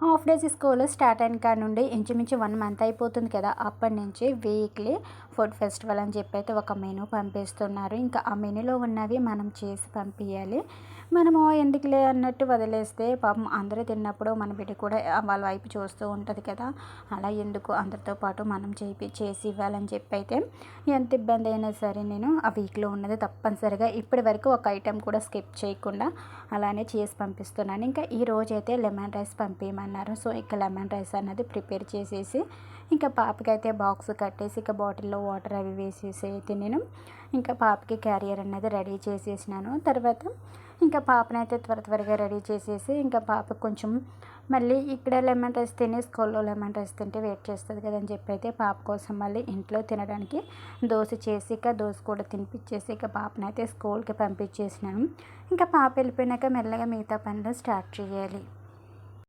Half days school start అయిన కాడ నుండి ఇంచుమించు 1 మంత్ అయిపోతుంది కదా. అప్పటి నుంచి వీక్లీ ఫుడ్ ఫెస్టివల్ అని చెప్పి అయితే ఒక మెనూ పంపిస్తున్నారు. ఇంకా ఆ మెనూలో ఉన్నవి మనం చేసి పంపించాలి. మనము ఎందుకులే అన్నట్టు వదిలేస్తే పాపం అందరూ తిన్నప్పుడు మన బిడ్డ కూడా వాళ్ళ వైపు చూస్తూ ఉంటుంది కదా. అలా ఎందుకు అందరితో పాటు మనం చేసి ఇవ్వాలని చెప్పి అయితే ఎంత ఇబ్బంది అయినా సరే నేను ఆ వీక్లో ఉన్నది తప్పనిసరిగా ఇప్పటి వరకు ఒక ఐటెం కూడా స్కిప్ చేయకుండా అలానే చేసి పంపిస్తున్నాను. ఇంకా ఈ రోజైతే లెమన్ రైస్ పంపించమన్నారు. సో ఇక లెమన్ రైస్ అన్నది ప్రిపేర్ చేసేసి ఇంకా పాపకైతే బాక్స్ కట్టేసి ఇక బాటిల్లో వాటర్ అవి వేసేసి అయితే నేను ఇంకా పాపకి క్యారియర్ అనేది రెడీ చేసేసినాను. తర్వాత ఇంకా పాపనైతే త్వరగా రెడీ చేసేసి ఇంకా పాపకు కొంచెం మళ్ళీ ఇక్కడ లెమన్ రైస్ తిని స్కూల్లో లెమన్ రైస్ తింటే వెయిట్ చేస్తుంది కదా అని చెప్పి అయితే పాప కోసం మళ్ళీ ఇంట్లో తినడానికి దోశ చేసి ఇక దోశ కూడా తినిపించేసి ఇక పాపనైతే స్కూల్కి పంపించేసినాను. ఇంకా పాప వెళ్ళిపోయినాక మెల్లగా మిగతా పనులు స్టార్ట్ చేయాలి.